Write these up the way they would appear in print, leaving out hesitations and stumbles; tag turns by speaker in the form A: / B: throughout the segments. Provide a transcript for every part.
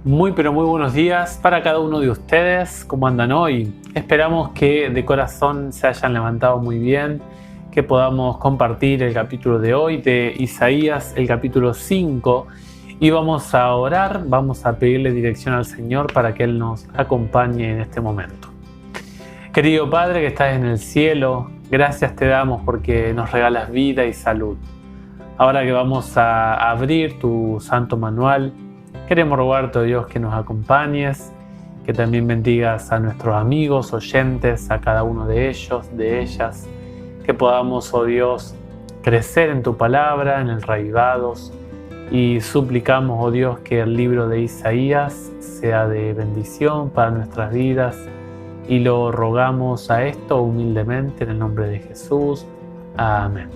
A: Muy pero muy buenos días para cada uno de ustedes. ¿Cómo andan hoy? Esperamos que de corazón se hayan levantado muy bien, que podamos compartir el capítulo de hoy de Isaías, el capítulo 5, y vamos a orar, vamos a pedirle dirección al Señor para que Él nos acompañe en este momento. Querido Padre que estás en el cielo, gracias te damos porque nos regalas vida y salud. Ahora que vamos a abrir tu santo manual, queremos rogarte, oh Dios, que nos acompañes, que también bendigas a nuestros amigos, oyentes, a cada uno de ellos, de ellas, que podamos, oh Dios, crecer en tu palabra, en el Raivados, y suplicamos, oh Dios, que el libro de Isaías sea de bendición para nuestras vidas, y lo rogamos a esto humildemente en el nombre de Jesús. Amén.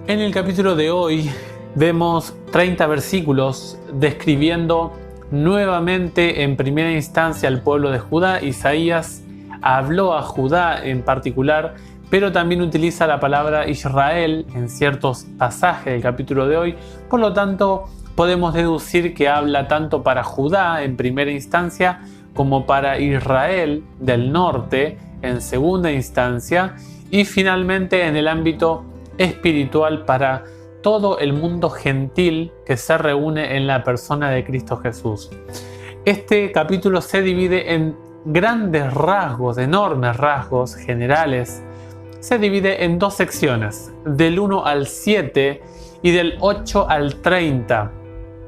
A: En el capítulo de hoy vemos 30 versículos describiendo nuevamente en primera instancia al pueblo de Judá. Isaías habló a Judá en particular, pero también utiliza la palabra Israel en ciertos pasajes del capítulo de hoy. Por lo tanto, podemos deducir que habla tanto para Judá en primera instancia como para Israel del norte en segunda instancia, y finalmente en el ámbito espiritual para todo el mundo gentil que se reúne en la persona de Cristo Jesús. Este capítulo se divide en grandes rasgos, enormes rasgos generales. Se divide en dos secciones, del 1 al 7 y del 8 al 30.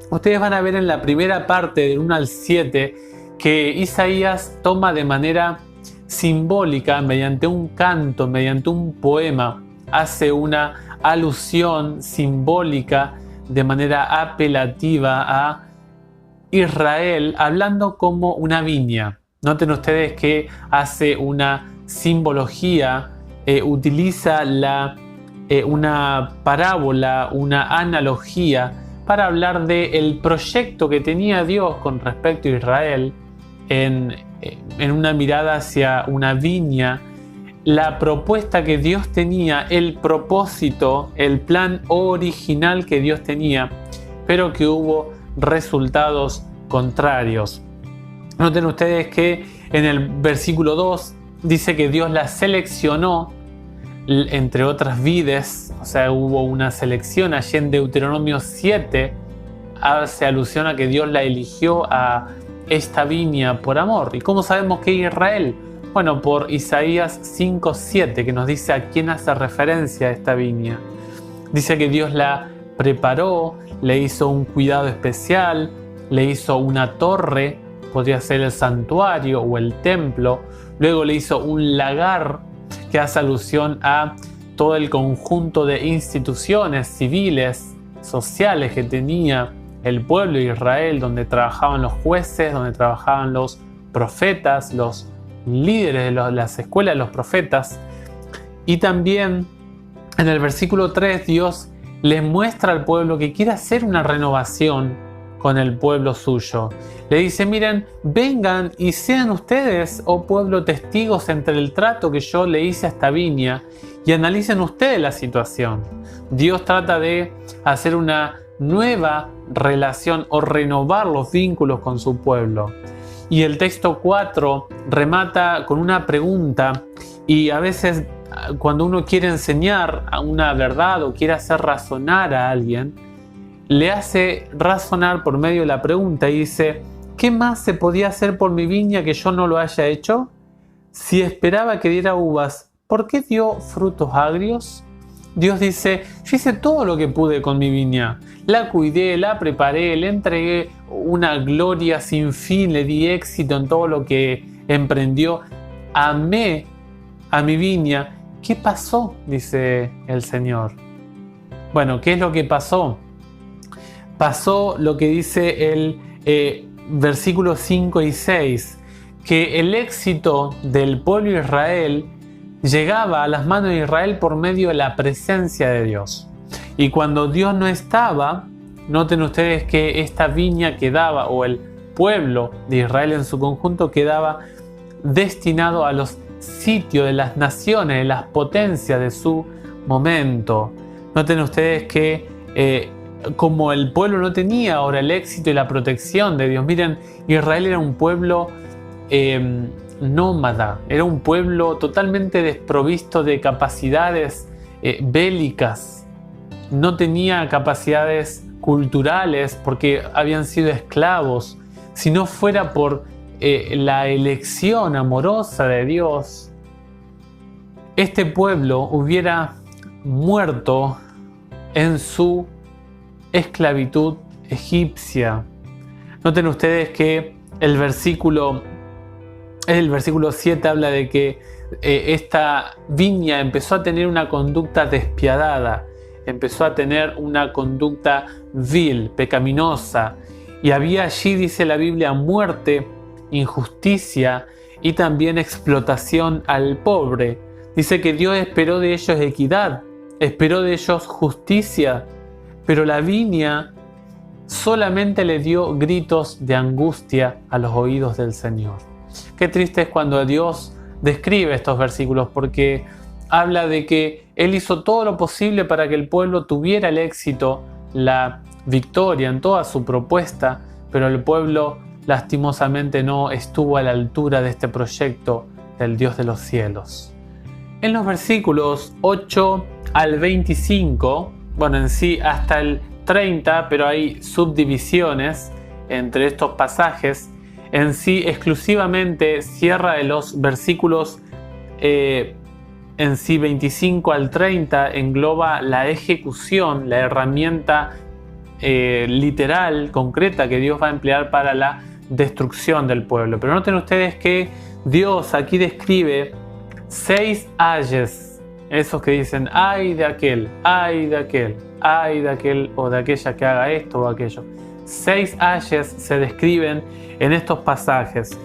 A: Ustedes van a ver en la primera parte del 1 al 7 que Isaías toma de manera simbólica, mediante un canto, mediante un poema, hace una alusión simbólica de manera apelativa a Israel, hablando como una viña. Noten ustedes que hace una simbología, utiliza una parábola, una analogía para hablar del proyecto que tenía Dios con respecto a Israel en una mirada hacia una viña, la propuesta que Dios tenía, el propósito, el plan original que Dios tenía, pero que hubo resultados contrarios. Noten ustedes que en el versículo 2 dice que Dios la seleccionó entre otras vides, o sea, hubo una selección. Allí en Deuteronomio 7 hace alusión a que Dios la eligió a esta viña por amor. ¿Y cómo sabemos que Israel? Bueno, por Isaías 5:7, que nos dice a quién hace referencia a esta viña. Dice que Dios la preparó, le hizo un cuidado especial, le hizo una torre, podría ser el santuario o el templo, luego le hizo un lagar, que hace alusión a todo el conjunto de instituciones civiles, sociales que tenía el pueblo de Israel, donde trabajaban los jueces, donde trabajaban los profetas, los líderes de las escuelas de los profetas. Y también en el versículo 3 Dios les muestra al pueblo que quiere hacer una renovación con el pueblo suyo. Le dice: miren, vengan y sean ustedes, oh pueblo, testigos entre el trato que yo le hice a esta viña, y analicen ustedes la situación. Dios trata de hacer una nueva relación o renovar los vínculos con su pueblo. Y el texto 4 remata con una pregunta, y a veces cuando uno quiere enseñar una verdad o quiere hacer razonar a alguien, le hace razonar por medio de la pregunta y dice: ¿qué más se podía hacer por mi viña que yo no lo haya hecho? Si esperaba que diera uvas, ¿por qué dio frutos agrios? Dios dice: yo hice todo lo que pude con mi viña, la cuidé, la preparé, le entregué una gloria sin fin, le di éxito en todo lo que emprendió, amé a mi viña. ¿Qué pasó?, dice el Señor. Bueno, ¿qué es lo que pasó? Pasó lo que dice el versículos 5 y 6, que el éxito del pueblo de Israel llegaba a las manos de Israel por medio de la presencia de Dios. Y cuando Dios no estaba, noten ustedes que esta viña quedaba, o el pueblo de Israel en su conjunto, quedaba destinado a los sitios de las naciones, de las potencias de su momento. Noten ustedes que como el pueblo no tenía ahora el éxito y la protección de Dios. Miren, Israel era un pueblo nómada, era un pueblo totalmente desprovisto de capacidades bélicas, no tenía capacidades culturales porque habían sido esclavos. Si no fuera por la elección amorosa de Dios, este pueblo hubiera muerto en su esclavitud egipcia. Noten ustedes que el versículo 7 habla de que esta viña empezó a tener una conducta despiadada, empezó a tener una conducta vil, pecaminosa, y había allí, dice la Biblia, muerte, injusticia y también explotación al pobre. Dice que Dios esperó de ellos equidad, esperó de ellos justicia, pero la viña solamente le dio gritos de angustia a los oídos del Señor. Qué triste es cuando Dios describe estos versículos, porque habla de que Él hizo todo lo posible para que el pueblo tuviera el éxito, la victoria en toda su propuesta, pero el pueblo lastimosamente no estuvo a la altura de este proyecto del Dios de los cielos. En los versículos 8 al 25, bueno, en sí hasta el 30, pero hay subdivisiones entre estos pasajes. En sí, exclusivamente cierra de los versículos en sí 25 al 30, engloba la ejecución, la herramienta literal, concreta que Dios va a emplear para la destrucción del pueblo. Pero noten ustedes que Dios aquí describe 6 ayes, esos que dicen ay de aquel, ay de aquel, ay de aquel o de aquella que haga esto o aquello. 6 ayes se describen en estos pasajes.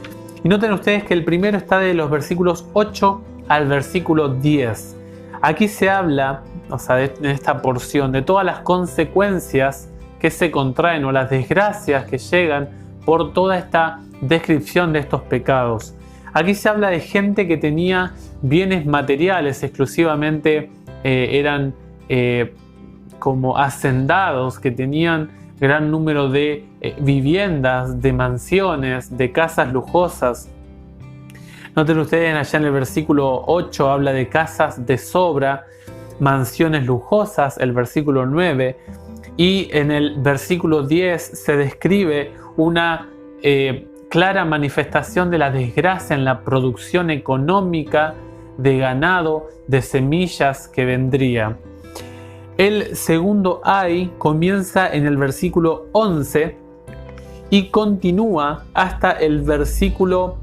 A: Y noten ustedes que el primero está de los versículos 8 al versículo 10. Aquí se habla, o sea, en esta porción, de todas las consecuencias que se contraen o las desgracias que llegan por toda esta descripción de estos pecados. Aquí se habla de gente que tenía bienes materiales, exclusivamente eran como hacendados, que tenían gran número de viviendas, de mansiones, de casas lujosas. Noten ustedes allá en el versículo 8 habla de casas de sobra, mansiones lujosas, el versículo 9, y en el versículo 10 se describe una clara manifestación de la desgracia en la producción económica de ganado, de semillas que vendría. El segundo ay comienza en el versículo 11 y continúa hasta el versículo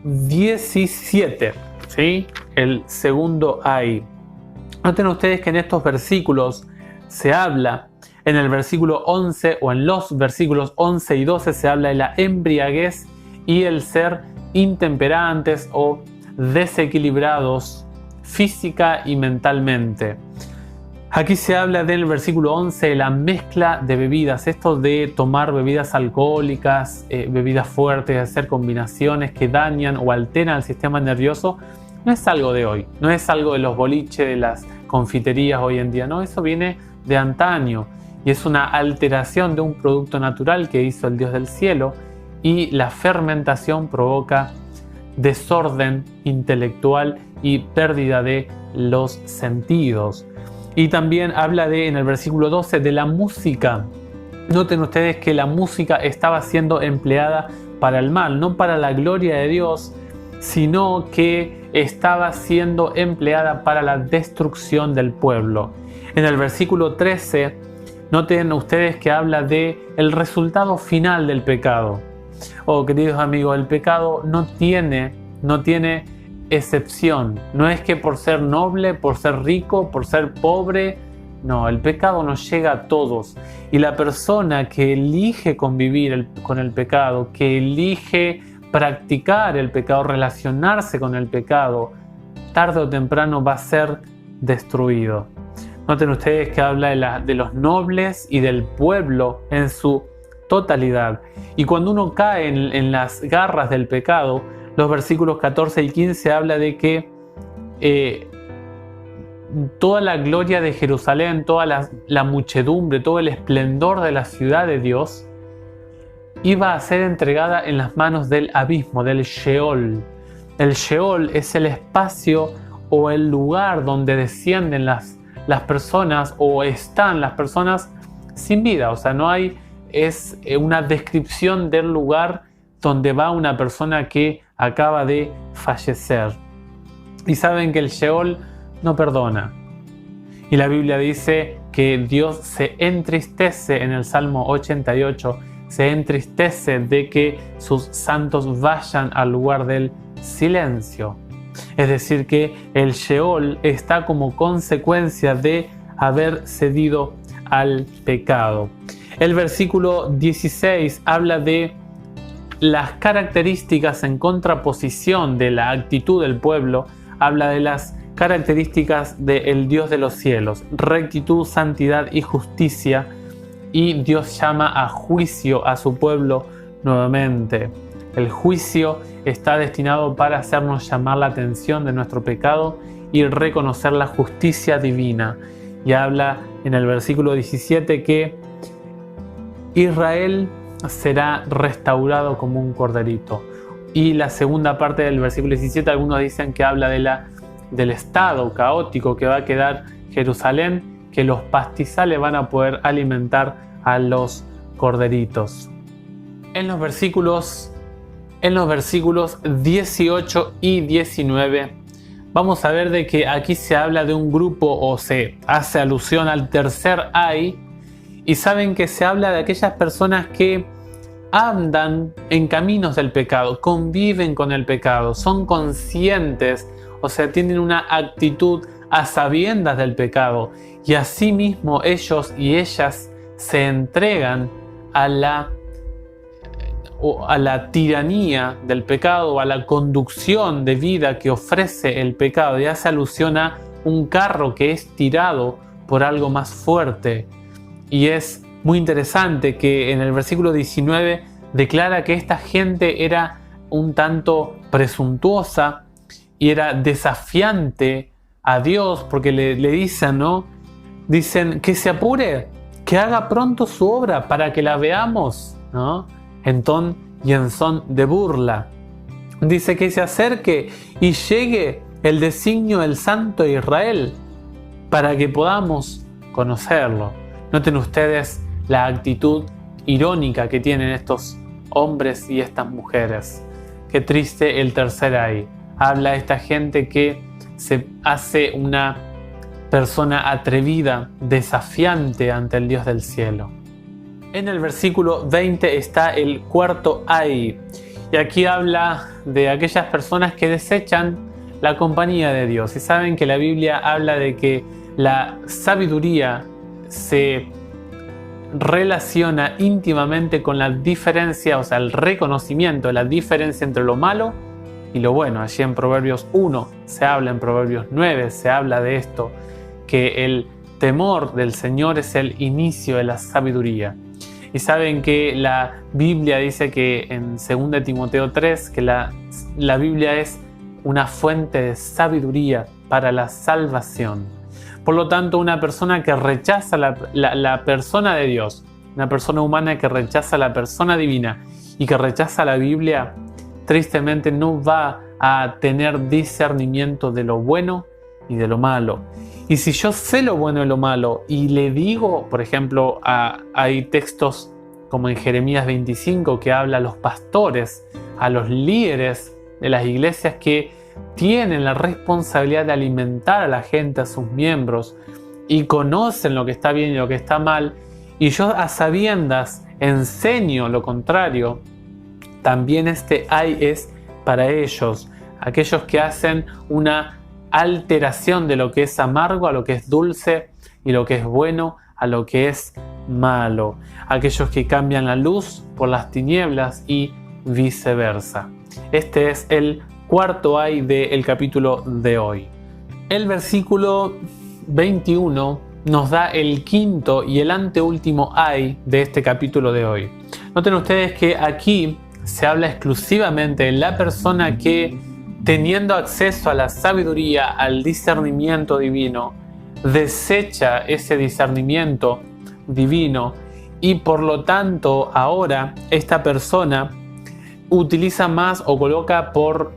A: 17, ¿sí? El segundo ay. Noten ustedes que en estos versículos se habla, en el versículo 11 o en los versículos 11 y 12 se habla de la embriaguez y el ser intemperantes o desequilibrados física y mentalmente. Aquí se habla del versículo 11 de la mezcla de bebidas, esto de tomar bebidas alcohólicas, bebidas fuertes, hacer combinaciones que dañan o alteran el sistema nervioso. No es algo de hoy, no es algo de los boliches, de las confiterías hoy en día, no, eso viene de antaño y es una alteración de un producto natural que hizo el Dios del cielo, y la fermentación provoca desorden intelectual y pérdida de los sentidos. Y también habla en el versículo 12 de la música. Noten ustedes que la música estaba siendo empleada para el mal, no para la gloria de Dios, sino que estaba siendo empleada para la destrucción del pueblo. En el versículo 13, noten ustedes que habla de el resultado final del pecado. Oh, queridos amigos, el pecado no tiene excepción. No es que por ser noble, por ser rico, por ser pobre. No, el pecado nos llega a todos. Y la persona que elige convivir con el pecado, que elige practicar el pecado, relacionarse con el pecado, tarde o temprano va a ser destruido. Noten ustedes que habla de los nobles y del pueblo en su totalidad. Y cuando uno cae en las garras del pecado, los versículos 14 y 15 habla de que toda la gloria de Jerusalén, toda la muchedumbre, todo el esplendor de la ciudad de Dios, iba a ser entregada en las manos del abismo, del Sheol. El Sheol es el espacio o el lugar donde descienden las personas o están las personas sin vida. O sea, no hay, es una descripción del lugar donde va una persona que acaba de fallecer. Y saben que el Sheol no perdona. Y la Biblia dice que Dios se entristece en el Salmo 88, se entristece de que sus santos vayan al lugar del silencio. Es decir, que el Sheol está como consecuencia de haber cedido al pecado. El versículo 16 habla de las características en contraposición de la actitud del pueblo, habla de las características del Dios de los cielos: rectitud, santidad y justicia, y Dios llama a juicio a su pueblo nuevamente. El juicio está destinado para hacernos llamar la atención de nuestro pecado y reconocer la justicia divina. Y habla en el versículo 17 que Israel será restaurado como un corderito. Y la segunda parte del versículo 17, algunos dicen que habla del estado caótico que va a quedar Jerusalén, que los pastizales van a poder alimentar a los corderitos. En los versículos 18 y 19 vamos a ver de que aquí se habla de un grupo, o se hace alusión al tercer ay, y saben que se habla de aquellas personas que andan en caminos del pecado, conviven con el pecado, son conscientes, o sea, tienen una actitud a sabiendas del pecado, y asimismo ellos y ellas se entregan a la tiranía del pecado, a la conducción de vida que ofrece el pecado. Ya se alusión a un carro que es tirado por algo más fuerte. Y es muy interesante que en el versículo 19 declara que esta gente era un tanto presuntuosa y era desafiante a Dios, porque le dicen, ¿no? Dicen que se apure, que haga pronto su obra para que la veamos, ¿no? En ton y en son de burla. Dice que se acerque y llegue el designio del Santo de Israel para que podamos conocerlo. Noten ustedes la actitud irónica que tienen estos hombres y estas mujeres. Qué triste el tercer ay. Habla de esta gente que se hace una persona atrevida, desafiante ante el Dios del cielo. En el versículo 20 está el cuarto ay, y aquí habla de aquellas personas que desechan la compañía de Dios. Y saben que la Biblia habla de que la sabiduría se relaciona íntimamente con la diferencia, o sea, el reconocimiento de la diferencia entre lo malo y lo bueno. Allí en Proverbios 1 se habla, en Proverbios 9 se habla de esto, que el temor del Señor es el inicio de la sabiduría. Y saben que la Biblia dice que en 2 Timoteo 3, que la Biblia es una fuente de sabiduría para la salvación. Por lo tanto, una persona que rechaza la persona de Dios, una persona humana que rechaza la persona divina y que rechaza la Biblia, tristemente no va a tener discernimiento de lo bueno y de lo malo. Y si yo sé lo bueno y lo malo y le digo, por ejemplo, hay textos como en Jeremías 25 que habla a los pastores, a los líderes de las iglesias que tienen la responsabilidad de alimentar a la gente, a sus miembros, y conocen lo que está bien y lo que está mal, y yo a sabiendas enseño lo contrario, también este ay es para ellos, aquellos que hacen una alteración de lo que es amargo a lo que es dulce y lo que es bueno a lo que es malo, aquellos que cambian la luz por las tinieblas y viceversa. Este es el cuarto ay del capítulo de hoy. El versículo 21 nos da el quinto y el anteúltimo ay de este capítulo de hoy. Noten ustedes que aquí se habla exclusivamente de la persona que teniendo acceso a la sabiduría, al discernimiento divino, desecha ese discernimiento divino y por lo tanto ahora esta persona utiliza más o coloca por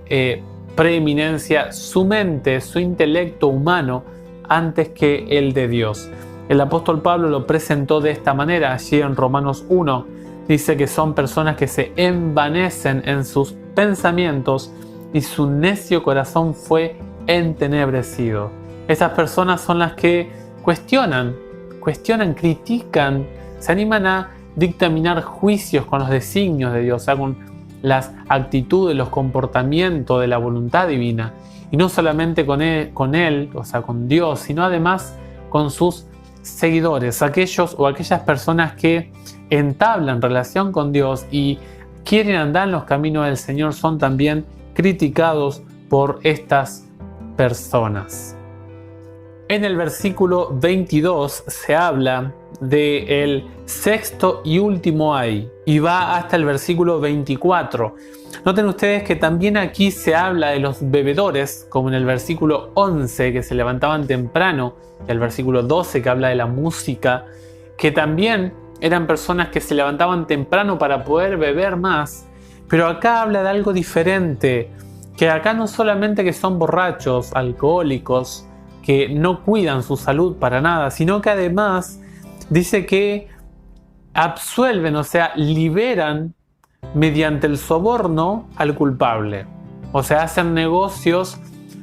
A: preeminencia su mente, su intelecto humano antes que el de Dios. El apóstol Pablo lo presentó de esta manera allí en Romanos 1. Dice que son personas que se envanecen en sus pensamientos y su necio corazón fue entenebrecido. Esas personas son las que cuestionan, critican, se animan a dictaminar juicios con los designios de Dios, o sea, con las actitudes, los comportamientos de la voluntad divina. Y no solamente con él, o sea, con Dios, sino además con sus seguidores, aquellos o aquellas personas que entablan relación con Dios y quieren andar en los caminos del Señor, son también criticados por estas personas. En el versículo 22 se habla del sexto y último ay y va hasta el versículo 24. Noten ustedes que también aquí se habla de los bebedores, como en el versículo 11 que se levantaban temprano, y el versículo 12 que habla de la música, que también eran personas que se levantaban temprano para poder beber más, pero acá habla de algo diferente, que acá no solamente que son borrachos, alcohólicos, que no cuidan su salud para nada, sino que además dice que absuelven, o sea, liberan mediante el soborno al culpable. O sea, hacen negocios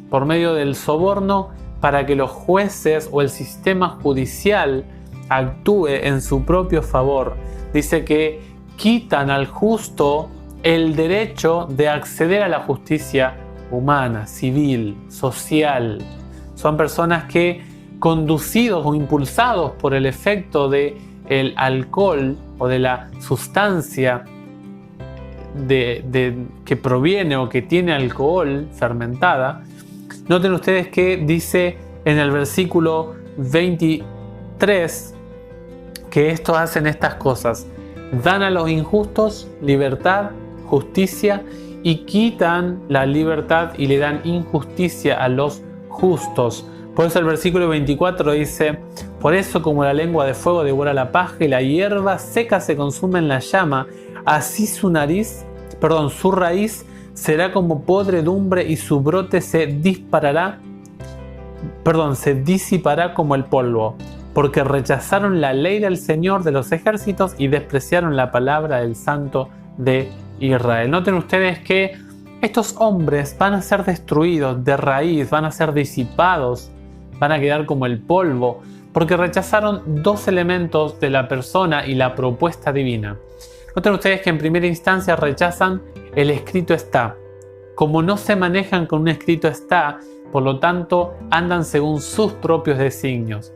A: por medio del soborno para que los jueces o el sistema judicial actúe en su propio favor. Dice que quitan al justo el derecho de acceder a la justicia humana, civil, social. Son personas que, conducidos o impulsados por el efecto del alcohol o de la sustancia que proviene o que tiene alcohol fermentada, noten ustedes que dice en el versículo 23 que estos hacen estas cosas: dan a los injustos libertad, justicia, y quitan la libertad y le dan injusticia a los justos. Por eso el versículo 24 dice: por eso como la lengua de fuego devora la paja y la hierba seca se consume en la llama, así su raíz será como podredumbre y su brote se disipará como el polvo, porque rechazaron la ley del Señor de los ejércitos y despreciaron la palabra del Santo de Israel. Noten ustedes que estos hombres van a ser destruidos de raíz, van a ser disipados, van a quedar como el polvo, porque rechazaron dos elementos de la persona y la propuesta divina. Noten ustedes que en primera instancia rechazan el escrito está. Como no se manejan con un escrito está, por lo tanto andan según sus propios designios.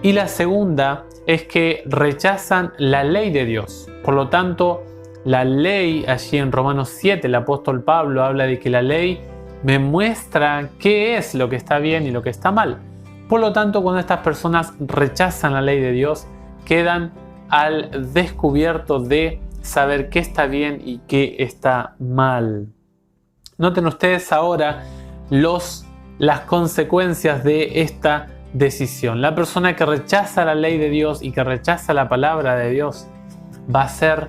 A: Y la segunda es que rechazan la ley de Dios. Por lo tanto, la ley, allí en Romanos 7, el apóstol Pablo habla de que la ley me muestra qué es lo que está bien y lo que está mal. Por lo tanto, cuando estas personas rechazan la ley de Dios, quedan al descubierto de saber qué está bien y qué está mal. Noten ustedes ahora las consecuencias de esta decisión. La persona que rechaza la ley de Dios y que rechaza la palabra de Dios va a ser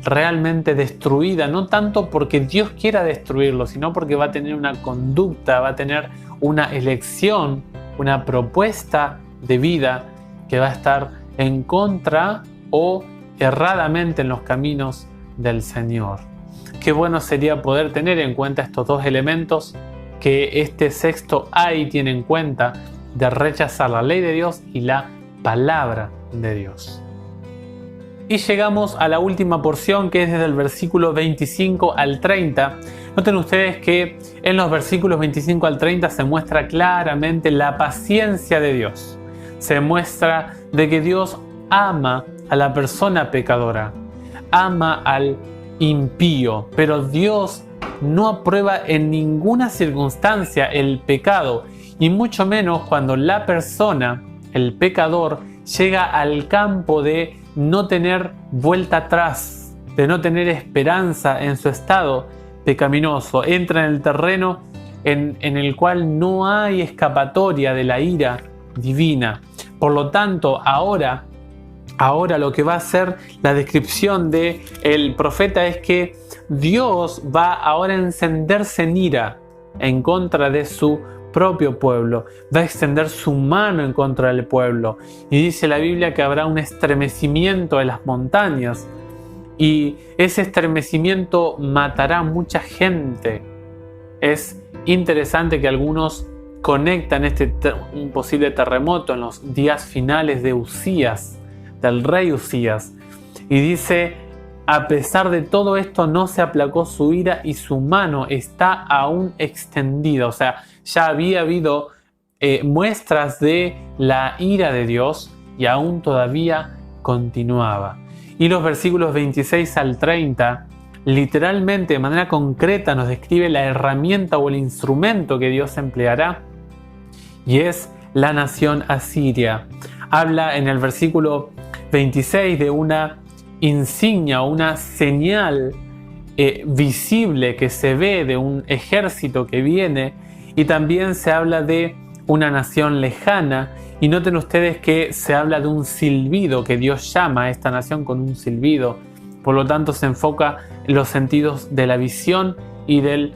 A: realmente destruida, no tanto porque Dios quiera destruirlo, sino porque va a tener una conducta, va a tener una elección, una propuesta de vida que va a estar en contra o erradamente en los caminos del Señor. Qué bueno sería poder tener en cuenta estos dos elementos que este sexto ay tiene en cuenta, de rechazar la ley de Dios y la palabra de Dios. Y llegamos a la última porción, que es desde el versículo 25 al 30. Noten ustedes que en los versículos 25 al 30 se muestra claramente la paciencia de Dios. Se muestra de que Dios ama a la persona pecadora, ama al impío, pero Dios no aprueba en ninguna circunstancia el pecado, y mucho menos cuando la persona, el pecador, llega al campo de no tener vuelta atrás, de no tener esperanza en su estado pecaminoso. Entra en el terreno en el cual no hay escapatoria de la ira divina. Por lo tanto, ahora lo que va a hacer la descripción del profeta es que Dios va ahora a encenderse en ira en contra de su propio pueblo, va a extender su mano en contra del pueblo, y dice la Biblia que habrá un estremecimiento de las montañas, y ese estremecimiento matará a mucha gente. Es interesante que algunos conectan un posible terremoto en los días finales de Usías, del rey Usías, y dice: a pesar de todo esto no se aplacó su ira y su mano está aún extendida. O sea, ya había habido muestras de la ira de Dios y aún todavía continuaba. Y los versículos 26 al 30 literalmente, de manera concreta, nos describe la herramienta o el instrumento que Dios empleará, y es la nación asiria. Habla en el versículo 26 de una insignia, una señal visible que se ve de un ejército que viene, y también se habla de una nación lejana. Y noten ustedes que se habla de un silbido, que Dios llama a esta nación con un silbido. Por lo tanto, se enfoca en los sentidos de la visión y del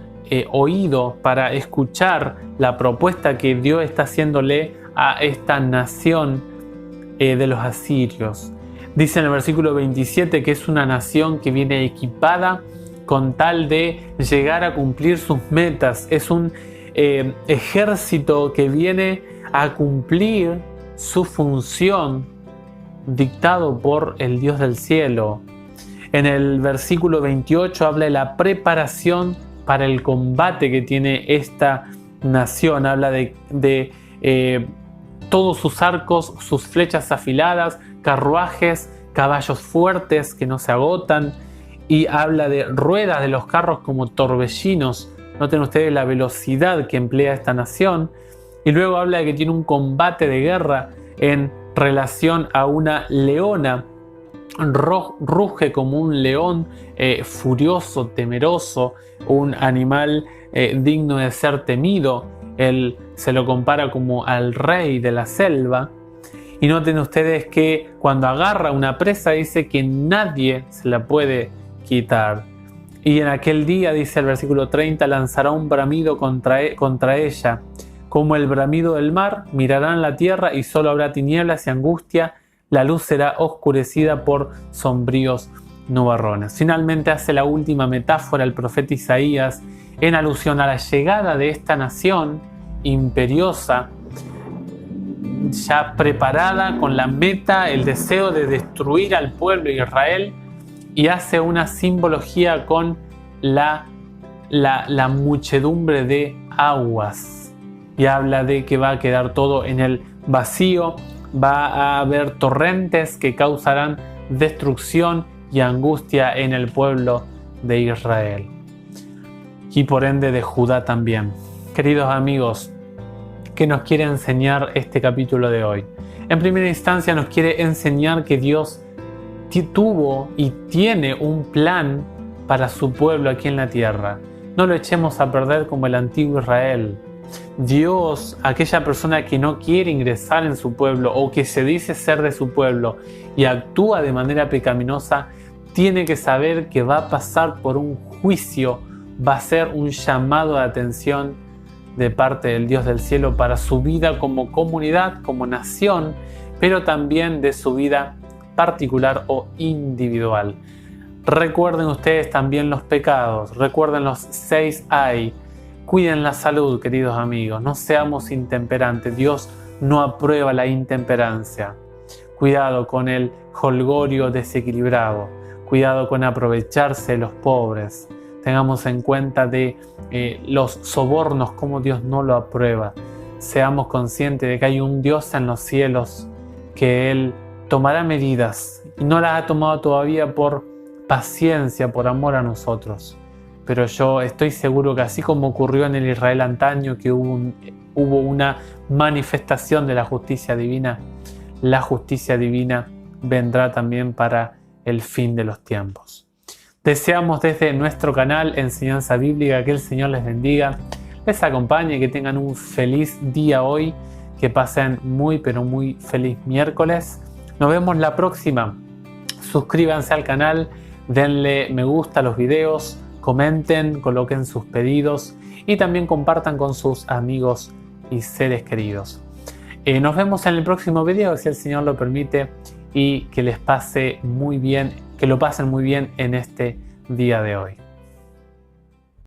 A: oído para escuchar la propuesta que Dios está haciéndole a esta nación de los asirios. Dice en el versículo 27 que es una nación que viene equipada con tal de llegar a cumplir sus metas. Es un ejército que viene a cumplir su función dictado por el Dios del cielo. En el versículo 28 habla de la preparación para el combate que tiene esta nación. Habla de todos sus arcos, sus flechas afiladas, carruajes, caballos fuertes que no se agotan, y habla de ruedas de los carros como torbellinos. Noten ustedes la velocidad que emplea esta nación. Y luego habla de que tiene un combate de guerra en relación a una leona. Ruge como un león furioso, temeroso, un animal digno de ser temido. Él se lo compara como al rey de la selva. Y noten ustedes que cuando agarra una presa dice que nadie se la puede quitar. Y en aquel día, dice el versículo 30, lanzará un bramido contra ella. Como el bramido del mar, mirarán la tierra y solo habrá tinieblas y angustia. La luz será oscurecida por sombríos nubarrones. Finalmente hace la última metáfora el profeta Isaías en alusión a la llegada de esta nación imperiosa, ya preparada con la meta, el deseo de destruir al pueblo de Israel, y hace una simbología con la muchedumbre de aguas, y habla de que va a quedar todo en el vacío, va a haber torrentes que causarán destrucción y angustia en el pueblo de Israel, y por ende de Judá también. Queridos amigos, ¿qué nos quiere enseñar este capítulo de hoy? En primera instancia nos quiere enseñar que Dios tuvo y tiene un plan para su pueblo aquí en la tierra. No lo echemos a perder como el antiguo Israel. Dios, aquella persona que no quiere ingresar en su pueblo o que se dice ser de su pueblo y actúa de manera pecaminosa, tiene que saber que va a pasar por un juicio, va a ser un llamado de atención de parte del Dios del cielo para su vida como comunidad, como nación, pero también de su vida particular o individual. Recuerden ustedes también los pecados, recuerden los 6 ay. Cuiden la salud, queridos amigos, no seamos intemperantes. Dios no aprueba la intemperancia. Cuidado con el jolgorio desequilibrado, cuidado con aprovecharse de los pobres. Tengamos en cuenta de los sobornos, como Dios no lo aprueba. Seamos conscientes de que hay un Dios en los cielos, que Él tomará medidas y no las ha tomado todavía por paciencia, por amor a nosotros. Pero yo estoy seguro que así como ocurrió en el Israel antaño, que hubo una manifestación de la justicia divina, la justicia divina vendrá también para el fin de los tiempos. Deseamos desde nuestro canal Enseñanza Bíblica que el Señor les bendiga, les acompañe, que tengan un feliz día hoy, que pasen muy pero muy feliz miércoles. Nos vemos la próxima. Suscríbanse al canal, denle me gusta a los videos, comenten, coloquen sus pedidos y también compartan con sus amigos y seres queridos. Nos vemos en el próximo video, si el Señor lo permite, y que les pase muy bien, que lo pasen muy bien en este día de hoy.